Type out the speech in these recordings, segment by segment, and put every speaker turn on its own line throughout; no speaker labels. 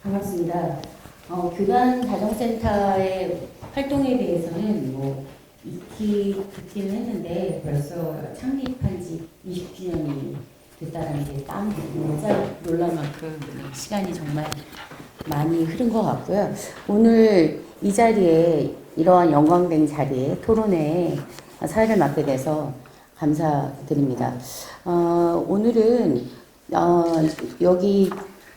반갑습니다. 교단 자정센터의 활동에 대해서는 듣기는 했는데 벌써 창립한 지 20주년이 됐다는 게 깜짝 놀랄 만큼 시간이 정말 많이 흐른 것 같고요. 오늘 이 자리에 이러한 영광된 자리에 토론회에 사회를 맡게 돼서 감사드립니다. 오늘은 여기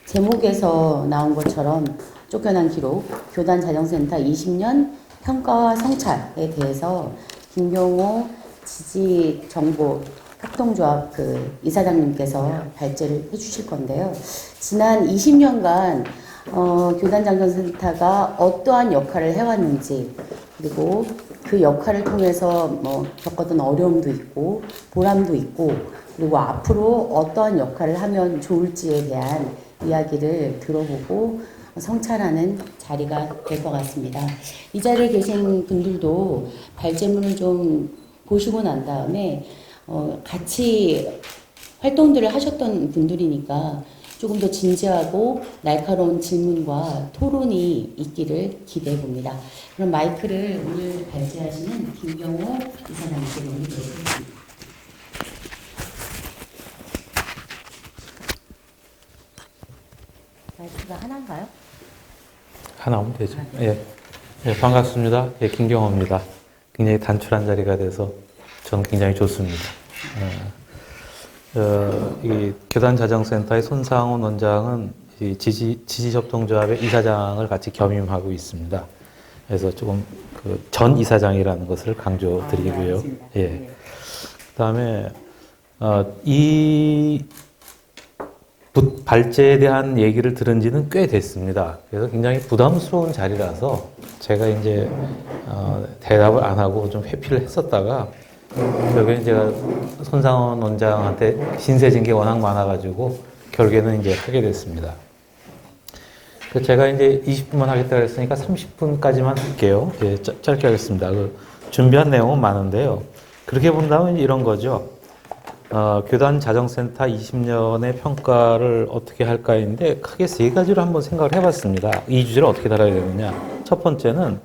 제목에서 나온 것처럼 쫓겨난 기록, 교단 자정센터 20년 평가와 성찰에 대해서 김경호 지지정보 협동조합 이사장님께서 발제를 해주실 건데요. 지난 20년간 교단 자정센터가 어떠한 역할을 해왔는지, 그리고 그 역할을 통해서 겪었던 어려움도 있고 보람도 있고, 그리고 앞으로 어떠한 역할을 하면 좋을지에 대한 이야기를 들어보고 성찰하는 자리가 될 것 같습니다. 이 자리에 계신 분들도 발제문을 좀 보시고 난 다음에 같이 활동들을 하셨던 분들이니까 조금 더 진지하고 날카로운 질문과 토론이 있기를 기대해 봅니다. 그럼 마이크를 오늘 발제하시는 김경호 이사장님께 넘기겠습니다. 마이크가 하나인가요?
하나 오면 되죠. 예. 예, 반갑습니다. 예, 김경호입니다. 굉장히 단출한 자리가 돼서 저는 굉장히 좋습니다. 이 교단자정센터의 손상훈 원장은 이 지지협동조합의 이사장을 같이 겸임하고 있습니다. 그래서 조금 전 이사장이라는 것을 강조드리고요. 예. 그다음에 이 발제에 대한 얘기를 들은 지는 꽤 됐습니다. 그래서 굉장히 부담스러운 자리라서 제가 이제 대답을 안 하고 좀 회피를 했었다가 결국엔 제가 손상원 원장한테 신세진 게 워낙 많아가지고 결국에는 이제 하게 됐습니다. 제가 이제 20분만 하겠다 그랬으니까 30분까지만 할게요. 예, 짧게 하겠습니다. 준비한 내용은 많은데요. 그렇게 본다면 이런 거죠. 교단 자정센터 20년의 평가를 어떻게 할까인데 크게 세 가지로 한번 생각을 해봤습니다. 이 주제를 어떻게 다뤄야 되느냐. 첫 번째는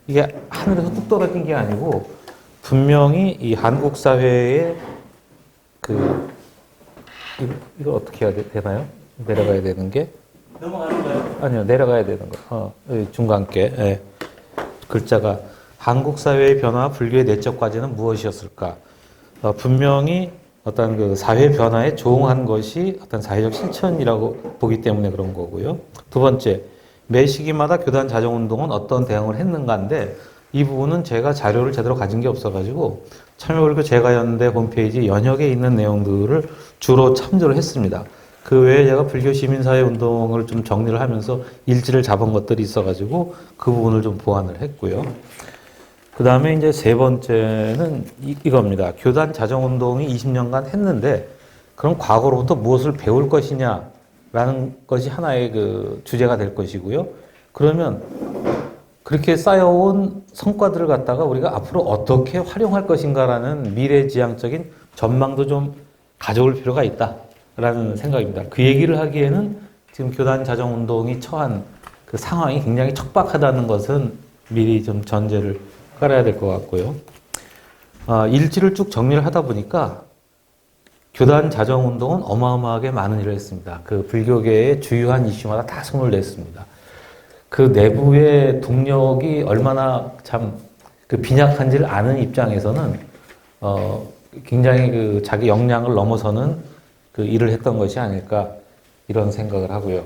이게 하늘에서 뚝 떨어진 게 아니고 분명히 이 한국 사회의 이거 어떻게 해야 되나요? 내려가야 되는 게
넘어가는 거예요?
아니요, 내려가야 되는 거. 중간께 예. 글자가 한국 사회의 변화, 불교의 내적 과제는 무엇이었을까? 분명히 어떤 사회 변화에 조응한 것이 어떤 사회적 실천이라고 보기 때문에 그런 거고요. 두 번째, 매 시기마다 교단 자정운동은 어떤 대응을 했는가인데 이 부분은 제가 자료를 제대로 가진 게 없어가지고 참여불교 재가연대 홈페이지 연역에 있는 내용들을 주로 참조를 했습니다. 그 외에 제가 불교 시민사회 운동을 좀 정리를 하면서 일지를 잡은 것들이 있어가지고 그 부분을 좀 보완을 했고요. 그 다음에 이제 세 번째는 이겁니다. 교단 자정운동이 20년간 했는데 그럼 과거로부터 무엇을 배울 것이냐라는 것이 하나의 주제가 될 것이고요. 그러면 그렇게 쌓여온 성과들을 갖다가 우리가 앞으로 어떻게 활용할 것인가라는 미래지향적인 전망도 좀 가져올 필요가 있다라는 생각입니다. 그 얘기를 하기에는 지금 교단 자정운동이 처한 그 상황이 굉장히 척박하다는 것은 미리 좀 전제를 깔아야 될 것 같고요. 일지를 쭉 정리를 하다 보니까 교단 자정운동은 어마어마하게 많은 일을 했습니다. 불교계의 주요한 이슈마다 다 손을 냈습니다. 그 내부의 동력이 얼마나 참 빈약한지를 아는 입장에서는 굉장히 자기 역량을 넘어서는 일을 했던 것이 아닐까 이런 생각을 하고요.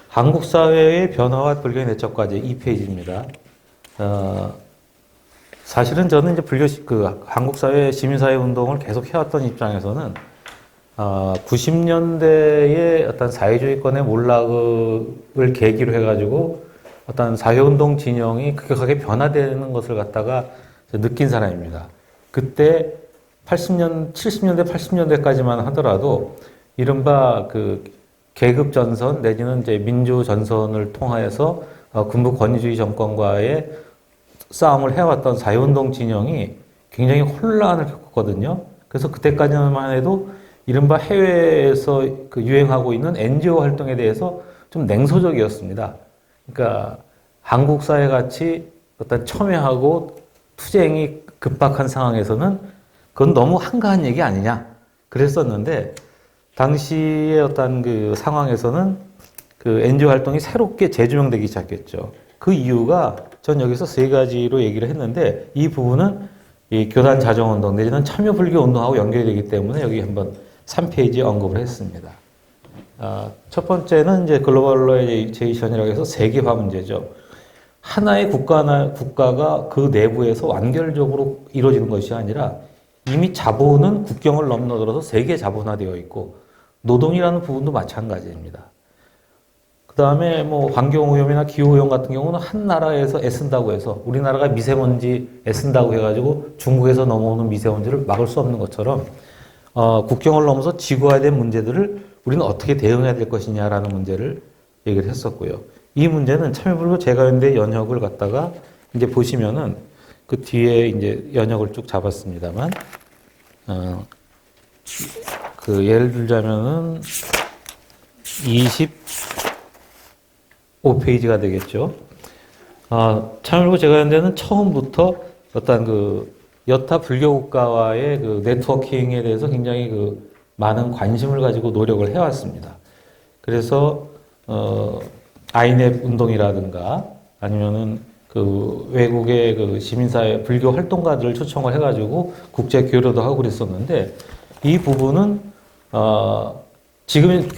한국 사회의 변화와 불교의 내적 과제 2페이지입니다. 사실은 저는 이제 한국 사회 시민사회 운동을 계속 해왔던 입장에서는 90년대의 어떤 사회주의권의 몰락을 계기로 해가지고 어떤 사회운동 진영이 급격하게 변화되는 것을 갖다가 느낀 사람입니다. 그때 70년대, 80년대까지만 하더라도 이른바 계급 전선 내지는 이제 민주 전선을 통하여서 군부 권위주의 정권과의 싸움을 해왔던 사회운동 진영이 굉장히 혼란을 겪었거든요. 그래서 그때까지만 해도 이른바 해외에서 그 유행하고 있는 NGO 활동에 대해서 좀 냉소적이었습니다. 그러니까 한국 사회 같이 어떤 첨예하고 투쟁이 급박한 상황에서는 그건 너무 한가한 얘기 아니냐 그랬었는데, 당시의 어떤 그 상황에서는 그 NGO 활동이 새롭게 재조명되기 시작했죠. 그 이유가 전 여기서 세 가지로 얘기를 했는데, 이 부분은 이 교단 자정운동 내지는 참여불교 운동하고 연결이 되기 때문에 여기 한번 3페이지에 언급을 했습니다. 첫 번째는 이제 글로벌라이제이션이라고 해서 세계화 문제죠. 하나의 국가가 그 내부에서 완결적으로 이루어지는 것이 아니라 이미 자본은 국경을 넘나들어서 세계 자본화되어 있고, 노동이라는 부분도 마찬가지입니다. 그 다음에 뭐 환경오염이나 기후오염 같은 경우는 한 나라에서 애쓴다고 해서, 우리나라가 미세먼지 애쓴다고 해가지고 중국에서 넘어오는 미세먼지를 막을 수 없는 것처럼 국경을 넘어서 지구화된 문제들을 우리는 어떻게 대응해야 될 것이냐라는 문제를 얘기를 했었고요. 이 문제는 참여불교 제가연대 연혁을 갖다가 이제 보시면은 그 뒤에 이제 연혁을 쭉 잡았습니다만, 그 예를 들자면은 25페이지가 되겠죠. 참여불교 제가연대는 처음부터 어떤 그 여타 불교 국가와의 그 네트워킹에 대해서 굉장히 그 많은 관심을 가지고 노력을 해왔습니다. 그래서 아이넵 운동이라든가 아니면은 그 외국의 그 시민사회 불교 활동가들을 초청을 해가지고 국제 교류도 하고 그랬었는데, 이 부분은 지금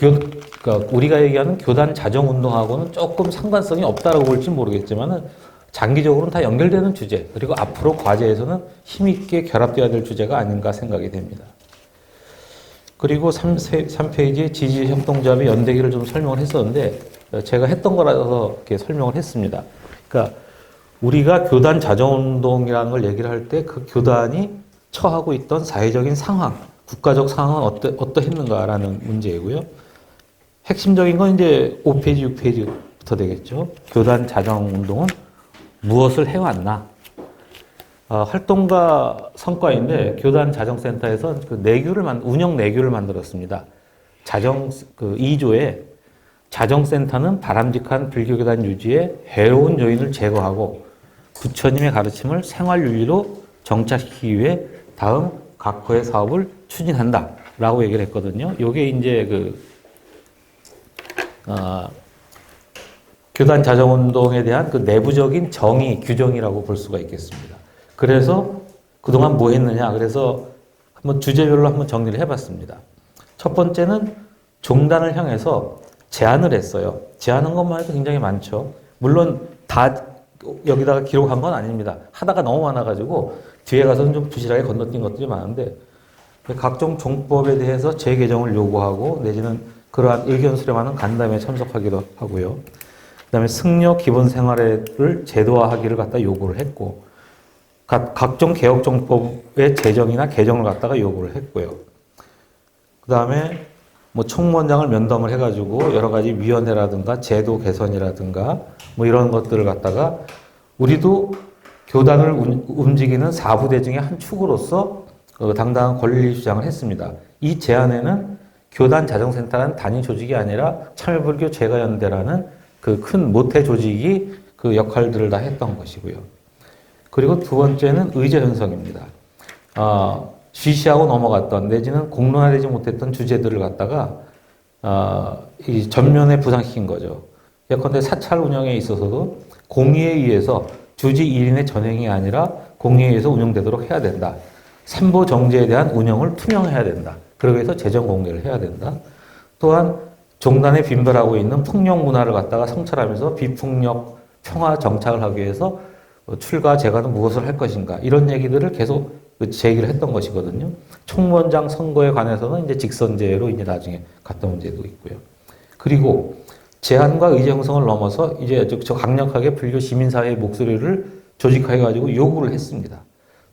그러니까 우리가 얘기하는 교단 자정 운동하고는 조금 상관성이 없다라고 볼지 모르겠지만은 장기적으로는 다 연결되는 주제, 그리고 앞으로 과제에서는 힘있게 결합되어야 될 주제가 아닌가 생각이 됩니다. 그리고 3페이지에 지지협동조합의 연대기를 좀 설명을 했었는데, 제가 했던 거라서 이렇게 설명을 했습니다. 그러니까 우리가 교단 자정운동이라는 걸 얘기를 할 때 그 교단이 처하고 있던 사회적인 상황, 국가적 상황은 어떠했는가라는 문제이고요. 핵심적인 건 이제 5페이지, 6페이지부터 되겠죠. 교단 자정운동은 무엇을 해왔나? 활동가 성과인데, 교단 자정센터에서 그 운영 내규를 만들었습니다. 그 2조에 자정센터는 바람직한 불교교단 유지에 해로운 요인을 제거하고 부처님의 가르침을 생활윤리로 정착시키기 위해 다음 각호의 사업을 추진한다 라고 얘기를 했거든요. 요게 이제 교단 자정운동에 대한 그 내부적인 정의, 규정이라고 볼 수가 있겠습니다. 그래서 그동안 뭐 했느냐, 그래서 한번 주제별로 한번 정리를 해봤습니다. 첫 번째는 종단을 향해서 제안을 했어요. 제안한 것만 해도 굉장히 많죠. 물론 다 여기다가 기록한 건 아닙니다. 하다가 너무 많아가지고 뒤에 가서는 좀 부실하게 건너뛴 것들이 많은데, 각종 종법에 대해서 재개정을 요구하고 내지는 그러한 의견 수렴하는 간담회에 참석하기도 하고요. 그 다음에 승려 기본 생활을 제도화하기를 갖다 요구를 했고, 각종 개혁 정법의 제정이나 개정을 갖다가 요구를 했고요. 그 다음에 뭐 총무원장을 면담을 해가지고 여러 가지 위원회라든가 제도 개선이라든가 뭐 이런 것들을 갖다가 우리도 교단을 움직이는 사부대중의 한 축으로서 당당한 권리 주장을 했습니다. 이 제안에는 교단 자정센터라는 단위 조직이 아니라 참여불교 제가연대라는 그 큰 모태 조직이 그 역할들을 다 했던 것이고요. 그리고 두 번째는 의제 형성입니다. 쉬쉬하고 넘어갔던 내지는 공론화되지 못했던 주제들을 갖다가 이 전면에 부상시킨 거죠. 예컨대 사찰 운영에 있어서도 공의에 의해서 주지 1인의 전행이 아니라 공의에 의해서 운영되도록 해야 된다. 삼보 정제에 대한 운영을 투명해야 된다. 그러기 위해서 재정 공개를 해야 된다. 또한 종단에 빈발하고 있는 폭력 문화를 갖다가 성찰하면서 비폭력 평화 정착을 하기 위해서 출가 제가는 무엇을 할 것인가, 이런 얘기들을 계속 제기를 했던 것이거든요. 총무원장 선거에 관해서는 이제 직선제로 이제 나중에 갔던 문제도 있고요. 그리고 제안과 의제 형성을 넘어서 이제 저 강력하게 불교 시민사회의 목소리를 조직화해가지고 요구를 했습니다.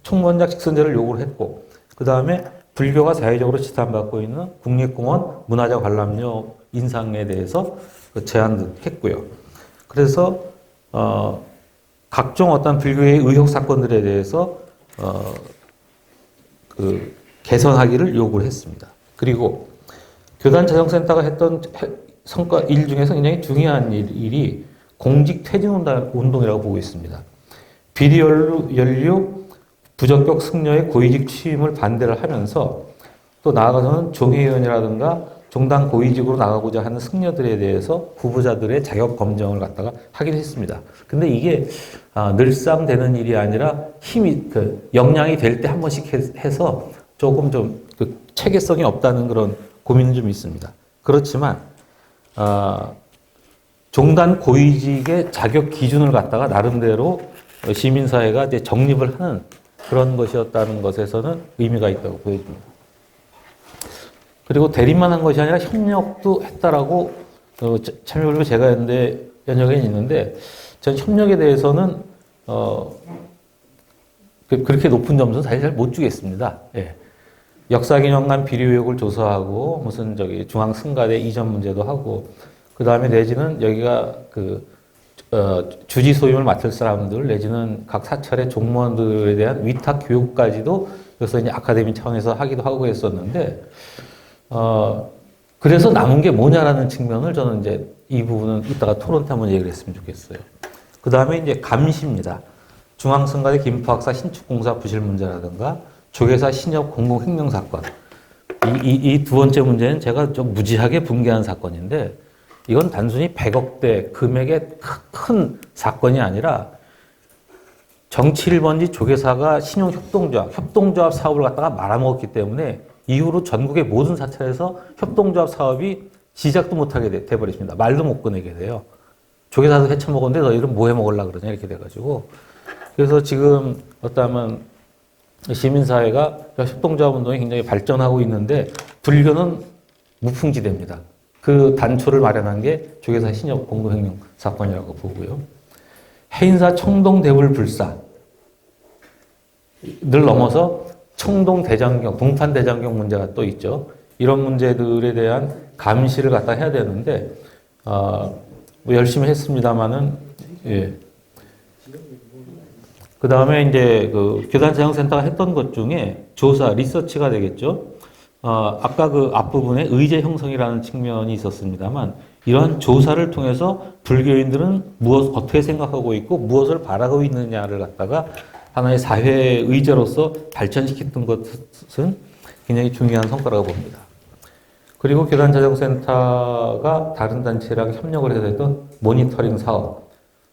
총무원장 직선제를 요구를 했고, 그 다음에 불교가 사회적으로 지탄받고 있는 국립공원 문화재 관람료 인상에 대해서 제안도 했고요. 그래서 각종 어떤 불교의 의혹 사건들에 대해서 개선하기를 요구를 했습니다. 그리고 교단자정센터가 했던 성과 일 중에서 굉장히 중요한 일이 공직 퇴진 운동이라고 보고 있습니다. 비리 연루 부적격 승려의 고위직 취임을 반대를 하면서 또 나아가서는 종회의원이라든가 종단 고위직으로 나가고자 하는 승려들에 대해서 후보자들의 자격 검증을 갖다가 하긴 했습니다. 근데 이게 늘상 되는 일이 아니라 역량이 될 때 한 번씩 해서 조금 좀 체계성이 없다는 그런 고민은 좀 있습니다. 그렇지만 종단 고위직의 자격 기준을 갖다가 나름대로 시민사회가 이제 정립을 하는 그런 것이었다는 것에서는 의미가 있다고 보여집니다. 그리고 대립만 한 것이 아니라 협력도 했다라고 참여그룹 제가 했는데 연역에 있는데 전 협력에 대해서는 그렇게 높은 점수는 사실 잘 못 주겠습니다. 예. 역사기념관 비리 의혹을 조사하고 무슨 중앙승가대 이전 문제도 하고 그 다음에 내지는 여기가 주지 소임을 맡을 사람들 내지는 각 사찰의 종무원들에 대한 위탁 교육까지도 그래서 이제 아카데미 차원에서 하기도 하고 했었는데 그래서 남은 게 뭐냐라는 측면을 저는 이제 이 부분은 이따가 토론 때 한번 얘기를 했으면 좋겠어요. 그 다음에 이제 감시입니다. 중앙승가대 김포학사 신축공사 부실 문제라든가 조계사 신협 공공횡령 사건. 이 두 번째 문제는 제가 좀 무지하게 붕괴한 사건인데 이건 단순히 100억대 금액의 큰 사건이 아니라 정치 1번지 조계사가 협동조합 사업을 갖다가 말아먹었기 때문에 이후로 전국의 모든 사찰에서 협동조합 사업이 시작도 못하게 돼버렸습니다. 말도 못 꺼내게 돼요. 조계사도 헤쳐먹었는데 너희들은 뭐 해먹으려고 그러냐 이렇게 돼가지고 그래서 지금 어떠하면 시민사회가 협동조합 운동이 굉장히 발전하고 있는데 불교는 무풍지대입니다. 그 단초를 마련한 게 조계사 신협 공동횡령 사건이라고 보고요. 해인사 청동대불 불사 늘 넘어서 청동대장경, 동판대장경 문제가 또 있죠. 이런 문제들에 대한 감시를 갖다 해야 되는데 뭐 열심히 했습니다마는 예. 그 다음에 이제 교단자정센터가 했던 것 중에 조사, 리서치가 되겠죠. 아까 그 앞부분에 의제 형성이라는 측면이 있었습니다만 이러한 조사를 통해서 불교인들은 어떻게 생각하고 있고 무엇을 바라고 있느냐를 갖다가 하나의 사회 의제로서 발전시켰던 것은 굉장히 중요한 성과라고 봅니다. 그리고 교단자정센터가 다른 단체랑 협력을 해서 했던 모니터링 사업.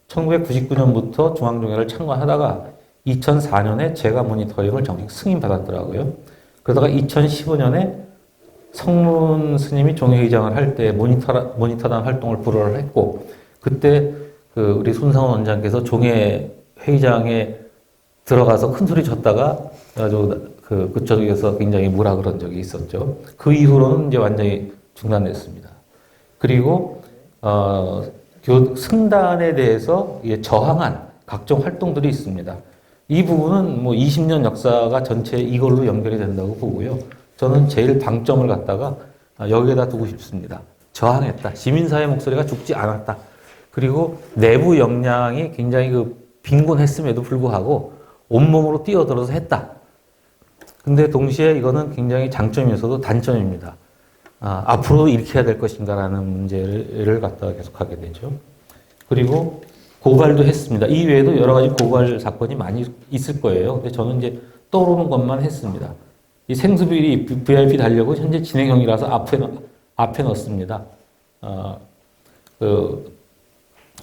1999년부터 중앙종회를 창건하다가 2004년에 제가 모니터링을 정식 승인받았더라고요. 그러다가 2015년에 성문 스님이 종회의장을 할 때 모니터단 활동을 불허를 했고 그때 우리 손상원 원장께서 종회 회의장에 들어가서 큰 소리 쳤다가 그쪽에서 굉장히 뭐라 그런 적이 있었죠. 그 이후로는 이제 완전히 중단됐습니다. 그리고 승단에 대해서 저항한 각종 활동들이 있습니다. 이 부분은 뭐 20년 역사가 전체 이걸로 연결이 된다고 보고요. 저는 제일 방점을 갖다가 여기에다 두고 싶습니다. 저항했다. 시민사회 목소리가 죽지 않았다. 그리고 내부 역량이 굉장히 빈곤했음에도 불구하고 온몸으로 뛰어들어서 했다. 근데 동시에 이거는 굉장히 장점이면서도 단점입니다. 앞으로도 이렇게 해야 될 것인가라는 문제를 갖다가 계속하게 되죠. 그리고 고발도 했습니다. 이 외에도 여러 가지 고발 사건이 많이 있을 거예요. 근데 저는 이제 떠오르는 것만 했습니다. 이 생수비리 VIP 달력은 현재 진행형이라서 앞에 넣습니다.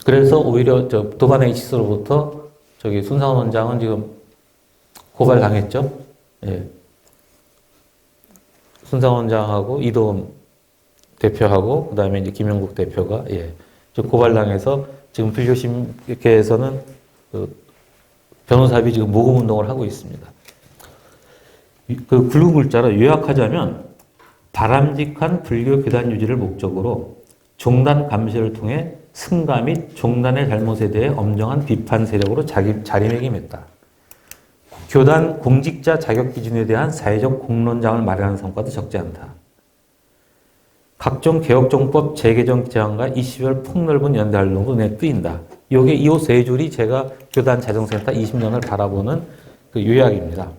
그래서 오히려 도반 H스로부터 손상원 원장은 지금 고발 당했죠. 예. 손상원 원장하고 이도움 대표하고 그다음에 이제 김영국 대표가 고발당해서 지금 불교심계에서는 변호사비 지금 모금 운동을 하고 있습니다. 굵은 글자로 요약하자면 바람직한 불교 교단 유지를 목적으로 종단 감시를 통해 승가 및 종단의 잘못에 대해 엄정한 비판 세력으로 자리매김했다. 교단 공직자 자격 기준에 대한 사회적 공론장을 마련하는 성과도 적지 않다. 각종 개혁정법 재개정 제안과 이시별 폭넓은 연대 활동도 눈에 띄인다. 요게 이 세 줄이 제가 교단 자정센터 20년을 바라보는 요약입니다.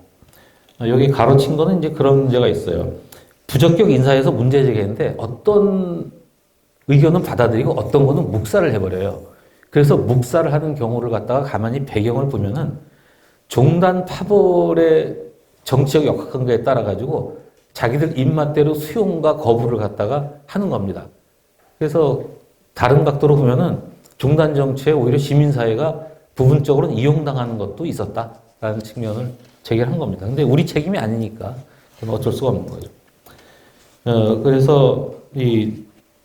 여기 가로친 거는 이제 그런 문제가 있어요. 부적격 인사에서 문제 제기했는데 어떤 의견은 받아들이고 어떤 거는 묵살을 해버려요. 그래서 묵살을 하는 경우를 갖다가 가만히 배경을 보면은 종단 파벌의 정치적 역학관계에 따라 가지고 자기들 입맛대로 수용과 거부를 갖다가 하는 겁니다. 그래서 다른 각도로 보면은 종단 정치에 오히려 시민사회가 부분적으로 이용당하는 것도 있었다라는 측면을 제기한 겁니다. 근데 우리 책임이 아니니까 어쩔 수가 없는 거죠. 그래서 이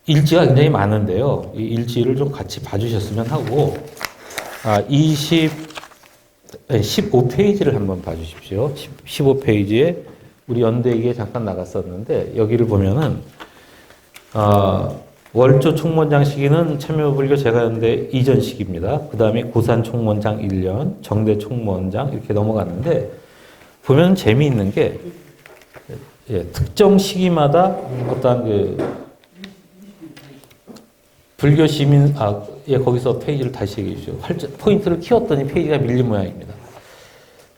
일지가 굉장히 많은데요. 이 일지를 좀 같이 봐주셨으면 하고, 15페이지를 한번 봐주십시오. 15페이지에 우리 연대기에 잠깐 나갔었는데, 여기를 보면은, 월조 총무원장 시기는 참여불교 제가연대 이전 시기입니다. 그 다음에 고산 총무원장 1년, 정대 총무원장 이렇게 넘어갔는데, 보면 재미있는 게, 특정 시기마다 어떤 불교 시민, 거기서 페이지를 다시 얘기해 주시죠. 포인트를 키웠더니 페이지가 밀린 모양입니다.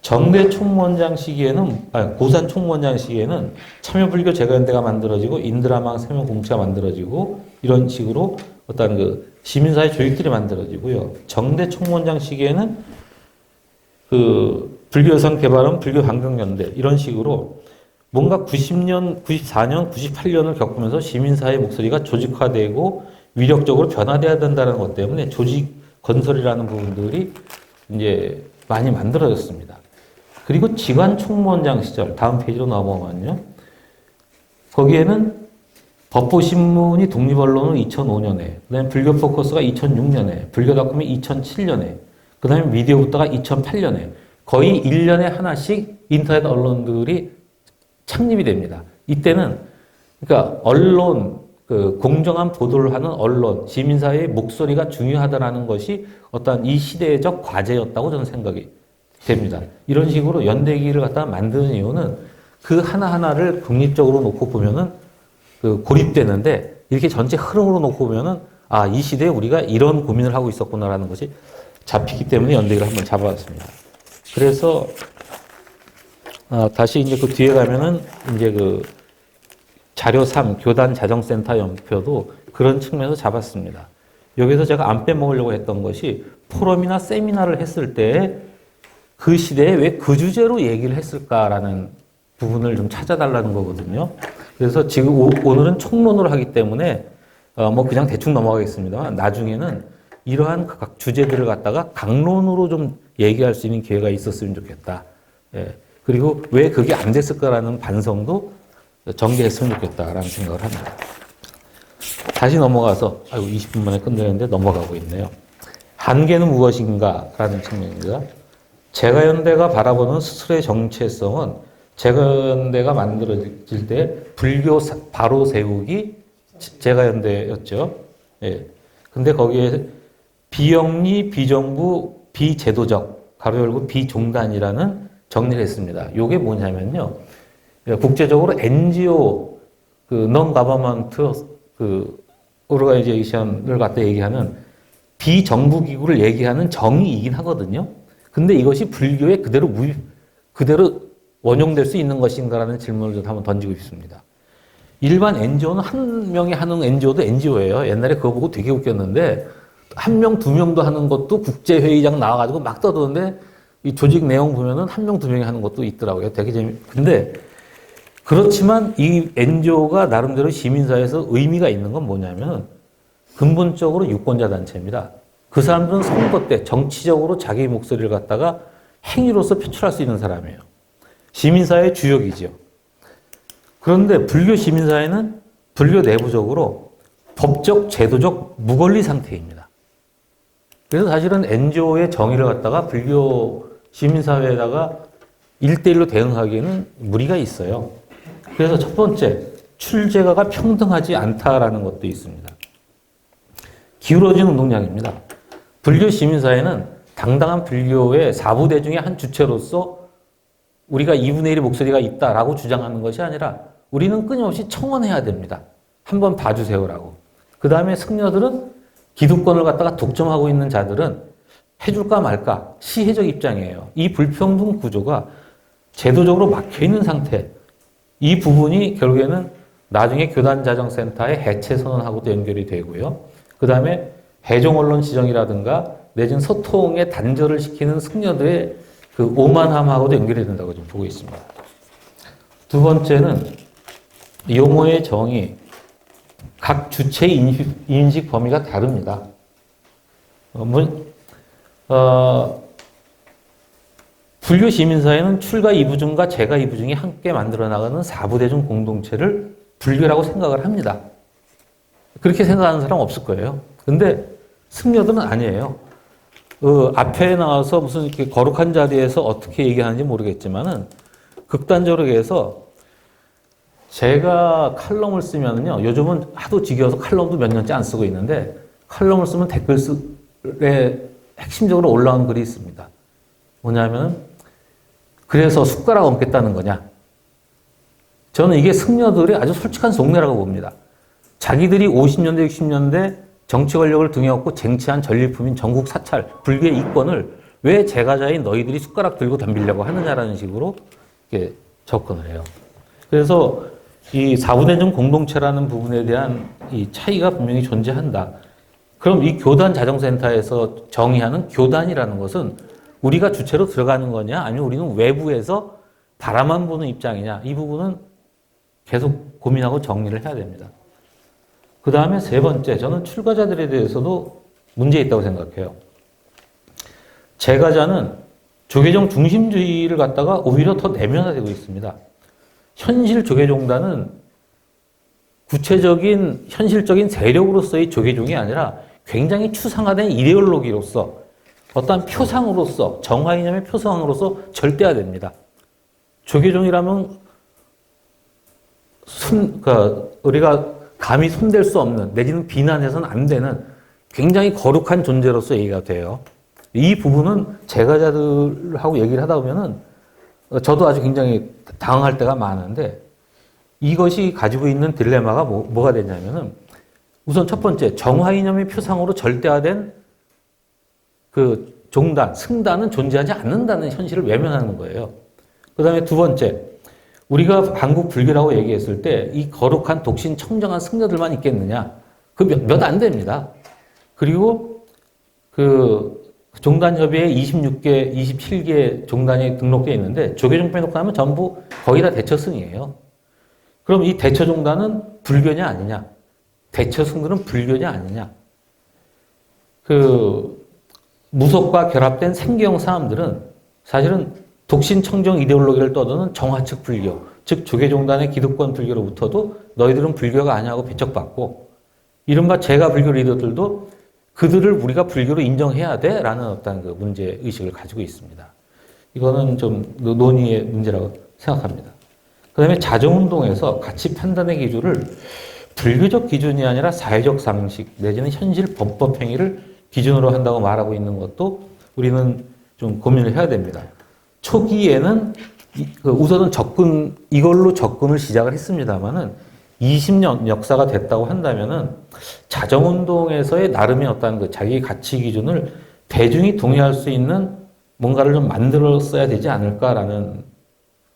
정대 총무원장 시기에는, 고산 총무원장 시기에는 참여불교 제가연대가 만들어지고, 인드라망 세명공체가 만들어지고, 이런 식으로 어떤 시민사회 조직들이 만들어지고요. 정대 총무원장 시기에는 불교여성 개발은 불교환경연대, 이런 식으로 뭔가 90년, 94년, 98년을 겪으면서 시민사회 목소리가 조직화되고, 위력적으로 변화돼야 된다는 것 때문에 조직 건설이라는 부분들이 이제 많이 만들어졌습니다. 그리고 지관 총무원장 시절, 다음 페이지로 넘어가면요. 거기에는 법보신문이 독립언론은 2005년에, 그 다음에 불교포커스가 2006년에, 불교닷컴이 2007년에, 그 다음에 미디어부터가 2008년에 거의 1년에 하나씩 인터넷 언론들이 창립이 됩니다. 이때는 그러니까 언론, 공정한 보도를 하는 언론, 시민사회의 목소리가 중요하다는 것이 어떤 이 시대적 과제였다고 저는 생각이 됩니다. 이런 식으로 연대기를 갖다 만드는 이유는 그 하나하나를 독립적으로 놓고 보면은 고립되는데 이렇게 전체 흐름으로 놓고 보면은 이 시대에 우리가 이런 고민을 하고 있었구나라는 것이 잡히기 때문에 연대기를 한번 잡아봤습니다. 그래서 다시 이제 그 뒤에 가면은 이제 자료 3, 교단 자정센터 연표도 그런 측면에서 잡았습니다. 여기서 제가 안 빼먹으려고 했던 것이 포럼이나 세미나를 했을 때 그 시대에 왜 그 주제로 얘기를 했을까라는 부분을 좀 찾아달라는 거거든요. 그래서 지금 오늘은 총론을 하기 때문에 그냥 대충 넘어가겠습니다만 나중에는 이러한 각 주제들을 갖다가 강론으로 좀 얘기할 수 있는 기회가 있었으면 좋겠다. 그리고 왜 그게 안 됐을까라는 반성도 전개했으면 좋겠다라는 생각을 합니다. 다시 넘어가서 20분 만에 끝내는데 넘어가고 있네요. 한계는 무엇인가라는 측면입니다. 제가연대가 바라보는 스스로의 정체성은 제가연대가 만들어질 때 불교 바로 세우기 제가연대였죠. 근데 거기에 비영리, 비정부, 비제도적, 가로 열고 비종단이라는 정리를 했습니다. 이게 뭐냐면요. 국제적으로 NGO, Non-Government, Organization을 갖다 얘기하는 비정부 기구를 얘기하는 정의이긴 하거든요. 근데 이것이 불교에 그대로 원용될 수 있는 것인가라는 질문을 좀 한번 던지고 싶습니다. 일반 NGO는 한 명이 하는 NGO도 NGO예요. 옛날에 그거 보고 되게 웃겼는데, 한 명, 두 명도 하는 것도 국제회의장 나와가지고 막 떠드는데, 이 조직 내용 보면은 한 명, 두 명이 하는 것도 있더라고요. 되게 근데, 그렇지만 이 NGO가 나름대로 시민사회에서 의미가 있는 건 뭐냐면, 근본적으로 유권자 단체입니다. 그 사람들은 선거 때 정치적으로 자기 목소리를 갖다가 행위로서 표출할 수 있는 사람이에요. 시민사회의 주역이지요. 그런데 불교 시민사회는 불교 내부적으로 법적, 제도적 무권리 상태입니다. 그래서 사실은 NGO의 정의를 갖다가 불교 시민사회에다가 1대1로 대응하기에는 무리가 있어요. 그래서 첫 번째, 출제가가 평등하지 않다라는 것도 있습니다. 기울어진 운동량입니다. 불교 시민사회는 당당한 불교의 사부대중의 한 주체로서 우리가 2분의 1의 목소리가 있다라고 주장하는 것이 아니라 우리는 끊임없이 청원해야 됩니다. 한번 봐주세요라고. 그 다음에 승려들은 기득권을 갖다가 독점하고 있는 자들은 해줄까 말까 시혜적 입장이에요. 이 불평등 구조가 제도적으로 막혀있는 상태, 이 부분이 결국에는 나중에 교단자정센터의 해체 선언하고도 연결이 되고요. 그 다음에 해종언론 지정이라든가 내지는 소통의 단절을 시키는 승려들의 그 오만함하고도 연결이 된다고 좀 보고 있습니다. 두 번째는 용어의 정의, 각 주체의 인식 범위가 다릅니다. 불교 시민사회는 출가 이부중과 재가 이부중이 함께 만들어 나가는 사부대중 공동체를 불교라고 생각을 합니다. 그렇게 생각하는 사람 없을 거예요. 근데 승려들은 아니에요. 앞에 나와서 무슨 이렇게 거룩한 자리에서 어떻게 얘기하는지 모르겠지만은 극단적으로 해서 제가 칼럼을 쓰면은요, 요즘은 하도 지겨워서 칼럼도 몇 년째 안 쓰고 있는데 칼럼을 쓰면 댓글에 핵심적으로 올라온 글이 있습니다. 뭐냐면 그래서 숟가락 얹겠다는 거냐? 저는 이게 승려들이 아주 솔직한 속내라고 봅니다. 자기들이 50년대, 60년대 정치 권력을 등에 업고 쟁취한 전리품인 전국 사찰, 불교의 이권을 왜 제가자인 너희들이 숟가락 들고 덤비려고 하느냐라는 식으로 이렇게 접근을 해요. 그래서 이 사부대중 공동체라는 부분에 대한 이 차이가 분명히 존재한다. 그럼 이 교단 자정센터에서 정의하는 교단이라는 것은 우리가 주체로 들어가는 거냐, 아니면 우리는 외부에서 바라만 보는 입장이냐, 이 부분은 계속 고민하고 정리를 해야 됩니다. 그 다음에 세 번째, 저는 출가자들에 대해서도 문제 있다고 생각해요. 재가자는 조계종 중심주의를 갖다가 오히려 더 내면화되고 있습니다. 현실 조계종단은 구체적인 현실적인 세력으로서의 조계종이 아니라 굉장히 추상화된 이데올로기로서 어떠한 표상으로서 정화 이념의 표상으로서 절대화됩니다. 조계종이라면 그러니까 우리가 감히 손댈 수 없는 내지는 비난해서는 안 되는 굉장히 거룩한 존재로서 얘기가 돼요. 이 부분은 재가자들하고 얘기를 하다 보면은 저도 아주 굉장히 당황할 때가 많은데 이것이 가지고 있는 딜레마가 뭐가 되냐면은 우선 첫 번째 정화 이념의 표상으로 절대화된 그 종단, 승단은 존재하지 않는다는 현실을 외면하는 거예요. 그 다음에 두 번째, 우리가 한국 불교라고 얘기했을 때 이 거룩한 독신 청정한 승려들만 있겠느냐? 그 몇 안 됩니다. 그리고 그 종단협의회 26개, 27개 종단이 등록되어 있는데 조계종 빼놓고 하면 전부 거의 다 대처승이에요. 그럼 이 대처종단은 불교냐 아니냐? 대처승들은 불교냐 아니냐? 그 무속과 결합된 생계형 사람들은 사실은 독신 청정 이데올로기를 떠도는 정화측 불교, 즉 조계종단의 기득권 불교로부터도 너희들은 불교가 아니냐고 배척받고 이른바 제가 불교 리더들도 그들을 우리가 불교로 인정해야 돼 라는 어떤 그 문제의식을 가지고 있습니다. 이거는 좀 논의의 문제라고 생각합니다. 그 다음에 자정운동에서 가치 판단의 기준을 불교적 기준이 아니라 사회적 상식 내지는 현실 범법 행위를 기준으로 한다고 말하고 있는 것도 우리는 좀 고민을 해야 됩니다. 초기에는 우선은 이걸로 접근을 시작을 했습니다만은 20년 역사가 됐다고 한다면은 자정운동에서의 나름의 어떤 그 자기 가치 기준을 대중이 동의할 수 있는 뭔가를 좀 만들었어야 되지 않을까라는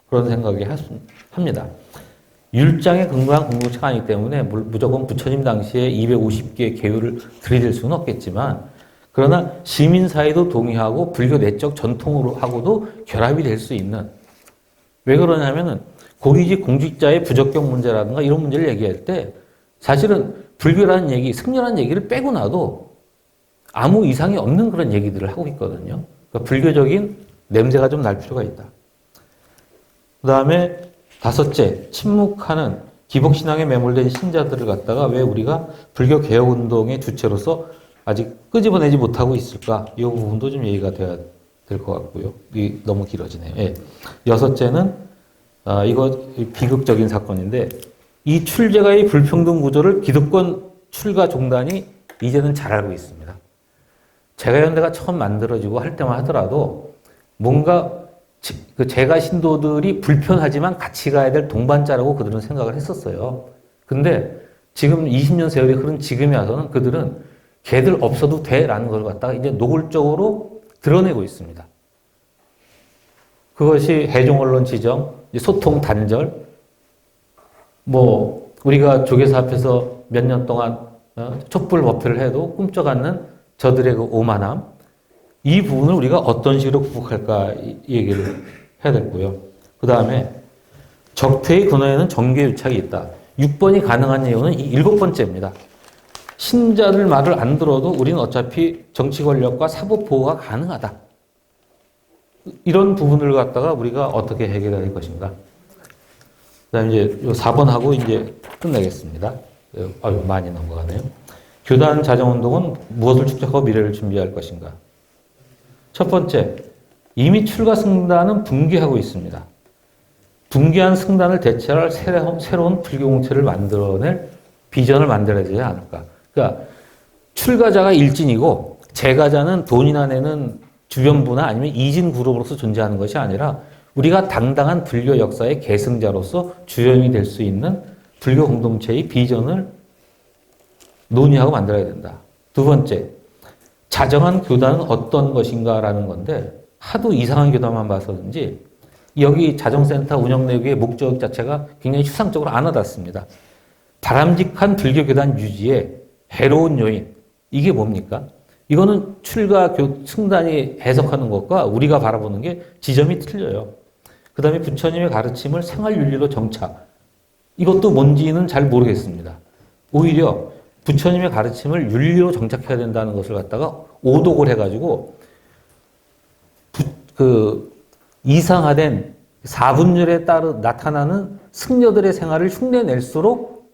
그런 생각이 합니다. 율장에 근거한 공동체가 아니기 때문에 무조건 부처님 당시에 250개의 계율을 들이댈 수는 없겠지만 그러나 시민사회도 동의하고 불교 내적 전통으로 하고도 결합이 될 수 있는 왜 그러냐면은 고위직 공직자의 부적격 문제라든가 이런 문제를 얘기할 때 사실은 불교라는 얘기, 승려라는 얘기를 빼고 나도 아무 이상이 없는 그런 얘기들을 하고 있거든요. 그러니까 불교적인 냄새가 좀 날 필요가 있다. 그 다음에 다섯째, 침묵하는 기복신앙에 매몰된 신자들을 갖다가 왜 우리가 불교 개혁운동의 주체로서 아직 끄집어내지 못하고 있을까? 이 부분도 좀 얘기가 돼야 될 것 같고요. 너무 길어지네요. 예. 여섯째는 이거 비극적인 사건인데 이 출제가의 불평등 구조를 기득권 출가 종단이 이제는 잘 알고 있습니다. 제가연대가 처음 만들어지고 할 때만 하더라도 뭔가 그 제가 신도들이 불편하지만 같이 가야 될 동반자라고 그들은 생각을 했었어요. 근데 지금 20년 세월이 흐른 지금에 와서는 그들은 걔들 없어도 돼라는 걸 갖다가 이제 노골적으로 드러내고 있습니다. 그것이 해종언론 지정, 소통 단절, 뭐 우리가 조계사 앞에서 몇 년 동안 촛불 법회를 해도 꿈쩍 않는 저들의 그 오만함, 이 부분을 우리가 어떤 식으로 극복할까 이 얘기를 해야 되고요. 그 다음에 적폐의 근원에는 정계유착이 있다. 6번이 가능한 이유는 이 7번째입니다. 신자들 말을 안 들어도 우리는 어차피 정치 권력과 사법 보호가 가능하다. 이런 부분을 갖다가 우리가 어떻게 해결해야 할 것인가. 그 다음에 이제 4번하고 이제 끝내겠습니다. 아유, 많이 넘어가네요. 교단 자정운동은 무엇을 축적하고 미래를 준비할 것인가. 첫 번째, 이미 출가 승단은 붕괴하고 있습니다. 붕괴한 승단을 대체할 새로운 불교 공체를 만들어낼 비전을 만들어야 되지 않을까. 그러니까 출가자가 일진이고 재가자는 돈이나 내는 주변부나 아니면 이진 그룹으로서 존재하는 것이 아니라 우리가 당당한 불교 역사의 계승자로서 주연이 될 수 있는 불교 공동체의 비전을 논의하고 만들어야 된다. 두 번째, 자정한 교단은 어떤 것인가라는 건데 하도 이상한 교단만 봐서든지 여기 자정센터 운영 내역의 목적 자체가 굉장히 추상적으로 안 와닿습니다. 바람직한 불교 교단 유지에 해로운 요인, 이게 뭡니까? 이거는 출가 승단이 해석하는 것과 우리가 바라보는 게 지점이 틀려요. 그 다음에 부처님의 가르침을 생활윤리로 정착, 이것도 뭔지는 잘 모르겠습니다. 오히려 부처님의 가르침을 윤리로 정착해야 된다는 것을 갖다가 오독을 해가지고 이상화된 사분율에 따라 나타나는 승려들의 생활을 흉내낼수록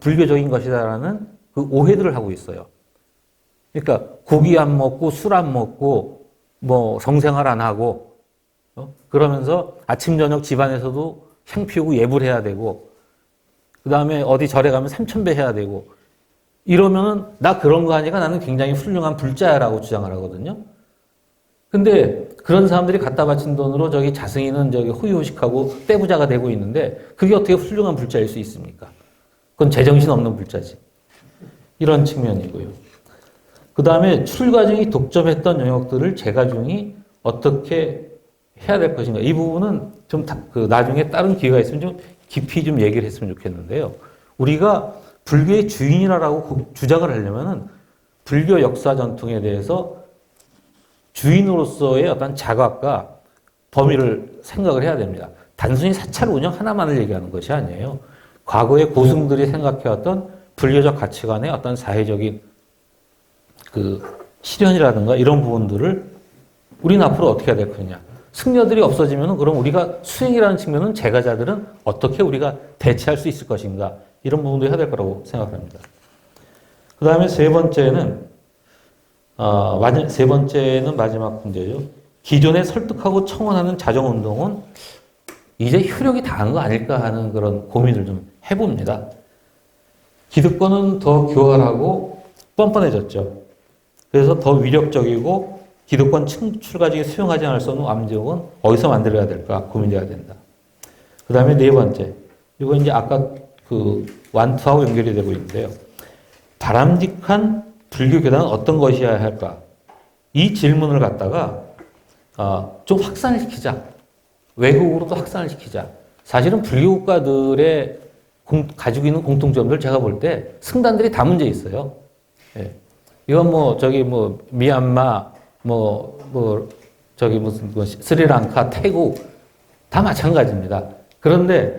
불교적인 것이다라는 그 오해들을 하고 있어요. 그러니까 고기 안 먹고 술 안 먹고 뭐 성생활 안 하고 그러면서 아침 저녁 집안에서도 향 피우고 예불 해야 되고 그 다음에 어디 절에 가면 삼천배 해야 되고 이러면은 나 그런 거 하니까 나는 굉장히 훌륭한 불자야라고 주장을 하거든요. 근데 그런 사람들이 갖다 바친 돈으로 저기 자승이는 저기 호의호식하고 떼부자가 되고 있는데 그게 어떻게 훌륭한 불자일 수 있습니까? 그건 제정신 없는 불자지. 이런 측면이고요. 그 다음에 출가중이 독점했던 영역들을 재가중이 어떻게 해야 될 것인가. 이 부분은 좀 나중에 다른 기회가 있으면 좀 깊이 좀 얘기를 했으면 좋겠는데요. 우리가 불교의 주인이라고 주장을 하려면은 불교 역사 전통에 대해서 주인으로서의 어떤 자각과 범위를 생각을 해야 됩니다. 단순히 사찰 운영 하나만을 얘기하는 것이 아니에요. 과거의 고승들이 생각해왔던 불교적 가치관의 어떤 사회적인 그 실현이라든가 이런 부분들을 우리는 앞으로 어떻게 해야 될 거냐. 승려들이 없어지면 그럼 우리가 수행이라는 측면은 재가자들은 어떻게 우리가 대체할 수 있을 것인가. 이런 부분도 해야 될 거라고 생각합니다. 그 다음에 세 번째는 마지막 문제죠. 기존에 설득하고 청원하는 자정운동은 이제 효력이 다한 거 아닐까 하는 그런 고민을 좀 해봅니다. 기득권은 더 교활하고 뻔뻔해졌죠. 그래서 더 위력적이고 기득권 출가중에 수용하지 않을 수 없는 압력은 어디서 만들어야 될까 고민돼야 된다. 그 다음에 네 번째. 이거 이제 아까 그 완투하고 연결이 되고 있는데요. 바람직한 불교 교단은 어떤 것이어야 할까? 이 질문을 갖다가 좀 확산을 시키자. 외국으로도 확산을 시키자. 사실은 불교 국가들의 가지고 있는 공통점들 제가 볼 때 승단들이 다 문제 있어요. 예. 이건 미얀마, 스리랑카, 태국 다 마찬가지입니다. 그런데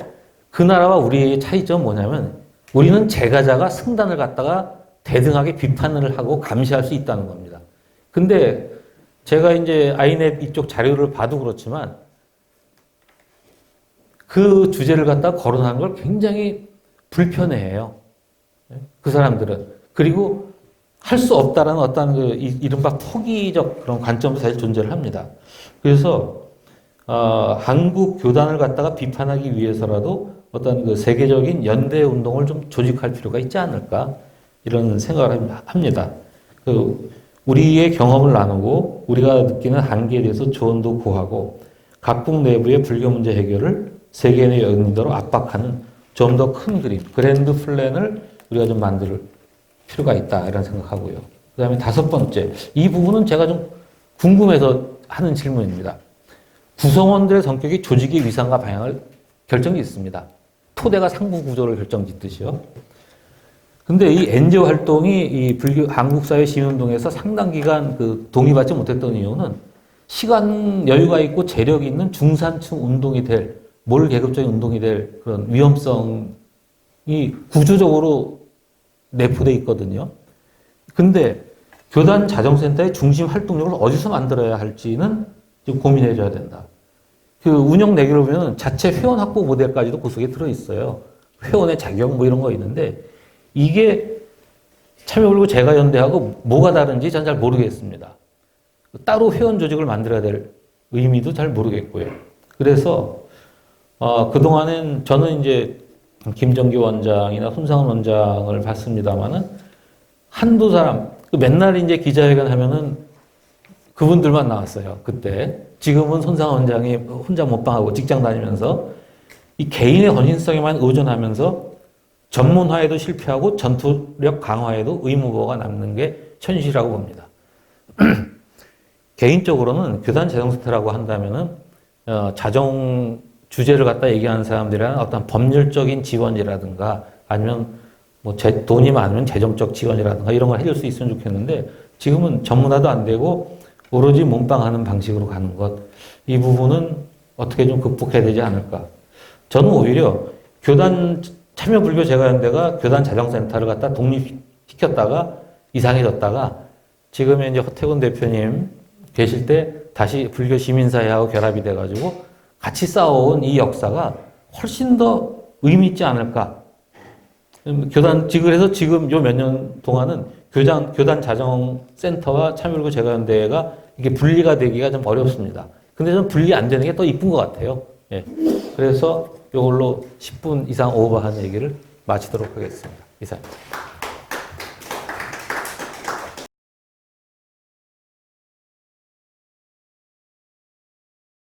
그 나라와 우리의 차이점은 뭐냐면 우리는 재가자가 승단을 갖다가 대등하게 비판을 하고 감시할 수 있다는 겁니다. 근데 제가 이제 아이넷 이쪽 자료를 봐도 그렇지만 그 주제를 갖다가 거론하는 걸 굉장히 불편해해요. 그 사람들은. 그리고 할 수 없다라는 어떤 그 이른바 포기적 그런 관점도 사실 존재를 합니다. 그래서 한국 교단을 갖다가 비판하기 위해서라도 어떤 그 세계적인 연대 운동을 좀 조직할 필요가 있지 않을까 이런 생각을 합니다. 우리의 경험을 나누고 우리가 느끼는 한계에 대해서 조언도 구하고 각국 내부의 불교 문제 해결을 세계의 연대로 압박하는 좀 더 큰 그림, 그랜드 플랜을 우리가 좀 만들 필요가 있다 이런 생각하고요. 그 다음에 다섯 번째, 이 부분은 제가 좀 궁금해서 하는 질문입니다. 구성원들의 성격이 조직의 위상과 방향을 결정짓습니다. 토대가 상부 구조를 결정짓듯이요. 근데 이 NGO 활동이 이 불교 한국사회 시민운동에서 상당 기간 그 동의받지 못했던 이유는 시간 여유가 있고 재력이 있는 중산층 운동이 될, 몰 계급적인 운동이 될 그런 위험성이 구조적으로 내포돼 있거든요. 근데 교단 자정센터의 중심 활동력을 어디서 만들어야 할지는 좀 고민해 줘야 된다. 그 운영 내기로 보면 자체 회원 확보 모델까지도 그 속에 들어 있어요. 회원의 자격 뭐 이런 거 있는데 이게 참여불교 재가연대하고 뭐가 다른지 전 잘 모르겠습니다. 따로 회원 조직을 만들어야 될 의미도 잘 모르겠고요. 그래서 그동안엔 저는 이제 김정기 원장이나 손상원 원장을 봤습니다만은 한두 사람 맨날 이제 기자회견 하면은 그분들만 나왔어요. 그때 지금은 손상원 원장이 혼자 못방하고 직장 다니면서 이 개인의 헌신성에만 의존하면서 전문화에도 실패하고 전투력 강화에도 의무부호가 남는 게 현실이라고 봅니다. 개인적으로는 교단 재정센터라고 한다면은 자정 주제를 갖다 얘기하는 사람들이란 어떤 법률적인 지원이라든가 아니면 뭐 돈이 많으면 재정적 지원이라든가 이런 걸 해줄 수 있으면 좋겠는데 지금은 전문화도 안 되고 오로지 몸빵하는 방식으로 가는 것, 이 부분은 어떻게 좀 극복해야 되지 않을까. 저는 오히려 교단 참여불교 재가연대가 교단 자정센터를 갖다 독립시켰다가 이상해졌다가 지금의 이제 허태곤 대표님 계실 때 다시 불교 시민사회하고 결합이 돼가지고 같이 싸워온 이 역사가 훨씬 더 의미 있지 않을까. 그래서 지금 요 몇 년 동안은 교단 자정센터와 참여불교 재가연대가 이게 분리가 되기가 좀 어렵습니다. 근데 좀 분리 안 되는 게 더 이쁜 것 같아요. 예. 그래서 이걸로 10분 이상 오버한 얘기를 마치도록 하겠습니다. 이상.